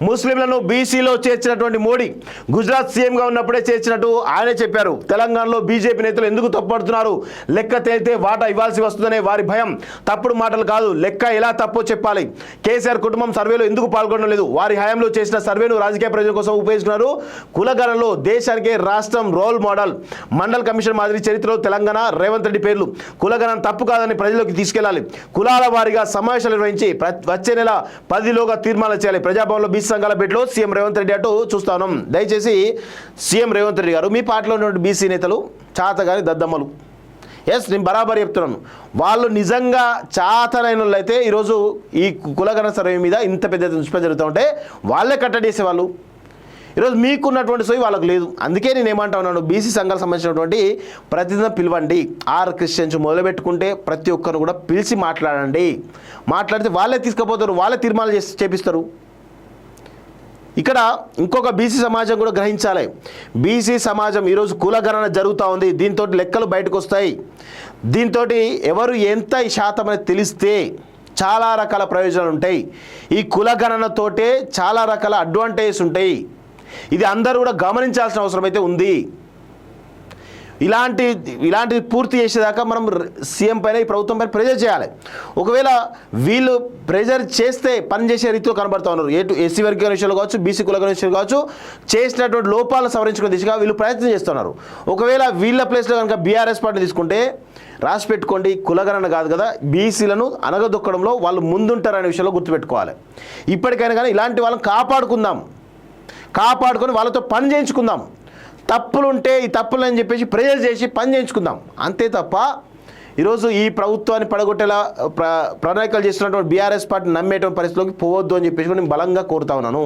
ముస్లింలను బీసీలో చేర్చినటువంటి మోడీ గుజరాత్ సీఎంగా ఉన్నప్పుడే చేర్చినట్టు ఆయనే చెప్పారు. తెలంగాణలో బీజేపీ నేతలు ఎందుకు తప్పుపడుతున్నారు? లెక్క తేలితే వాటా ఇవ్వాల్సి వస్తుందనే వారి భయం. తప్పుడు మాటలు కాదు, లెక్క ఎలా తప్పో చెప్పాలి. కేసీఆర్ కుటుంబం సర్వేలో ఎందుకు పాల్గొనడం లేదు? వారి హయాంలో చేసిన సర్వేను రాజకీయ ప్రయోజనం కోసం ఉపయోగిస్తున్నారు. కులగణనలో దేశానికే రాష్ట్రం రోల్ మోడల్. మండల్ కమిషన్ మాదిరి చరిత్రలో తెలంగాణ రేవంత్ రెడ్డి పేర్లు. కులగణన తప్పు కాదని ప్రజల్లోకి తీసుకెళ్లాలి. కులాల వారీగా సమావేశాలు నిర్వహించి వచ్చే నెల 10లోగా తీర్మానం చేయాలి. ప్రజాభవన్లో బీసీ సంఘాల భేటీలో సీఎం రేవంత్ రెడ్డి అటు చూస్తా ఉన్నాం. దయచేసి సీఎం రేవంత్ రెడ్డి గారు, మీ పార్టీలో ఉన్నటువంటి బీసీ నేతలు చాతగాని దద్దమ్మలు. ఎస్, నేను బరాబర్ చెప్తున్నాను. వాళ్ళు నిజంగా చాతనైన వాళ్ళు అయితే ఈరోజు ఈ కులగణన సర్వే మీద ఇంత పెద్ద దుష్పం జరుగుతూ ఉంటే వాళ్ళే కట్టడి చేసేవాళ్ళు. ఈరోజు మీకున్నటువంటి సోయి వాళ్ళకు లేదు. అందుకే నేను ఏమంటా ఉన్నాను, బీసీ సంఘాలకు సంబంధించినటువంటి ప్రతినిధిని పిలవండి. ఆర్ క్రిస్టియన్స్ మొదలుపెట్టుకుంటే ప్రతి ఒక్కరు కూడా పిలిచి మాట్లాడండి. మాట్లాడితే వాళ్ళే తీసుకుపోతారు, వాళ్ళే తీర్మానాలు చేపిస్తారు. ఇక్కడ ఇంకొక బీసీ సమాజం కూడా గ్రహించాలి. బీసీ సమాజం ఈరోజు కులగణన జరుగుతూ ఉంది. దీంతో లెక్కలు బయటకు వస్తాయి. దీంతో ఎవరు ఎంత శాతం అనేది తెలిస్తే చాలా రకాల ప్రయోజనాలు ఉంటాయి. ఈ కులగణనతోటే చాలా రకాల అడ్వాంటేజెస్ ఉంటాయి. ఇది అందరూ కూడా గమనించాల్సిన అవసరం అయితే ఉంది. ఇలాంటి పూర్తి చేసేదాకా మనం సీఎం పైన, ఈ ప్రభుత్వం పైన ప్రెజర్ చేయాలి. ఒకవేళ వీళ్ళు ప్రెజర్ చేస్తే పనిచేసే రీతిలో కనబడుతూ ఉన్నారు. ఎస్సీ వర్గీయ విషయంలో కావచ్చు, బీసీ కులగణన విషయంలో కావచ్చు, చేసినటువంటి లోపాలను సవరించుకునే దిశగా వీళ్ళు ప్రయత్నం చేస్తున్నారు. ఒకవేళ వీళ్ళ ప్లేస్లో కనుక బీఆర్ఎస్ పార్టీ తీసుకుంటే రాసి పెట్టుకోండి, కులగణన కాదు కదా, బీసీలను అనగదొక్కడంలో వాళ్ళు ముందుంటారనే విషయంలో గుర్తుపెట్టుకోవాలి. ఇప్పటికైనా కానీ ఇలాంటి వాళ్ళని కాపాడుకొని వాళ్ళతో పని చేయించుకుందాం. తప్పులుంటే ఈ తప్పులు అని చెప్పేసి ప్రెజర్ చేసి పని చేయించుకుందాం. అంతే తప్ప ఈరోజు ఈ ప్రభుత్వాన్ని పడగొట్టేలా ప్రణాళికలు చేస్తున్నటువంటి బీఆర్ఎస్ పార్టీ నమ్మేటువంటి పరిస్థితిలోకి పోవద్దు అని చెప్పేసి నేను బలంగా కోరుతా ఉన్నాను.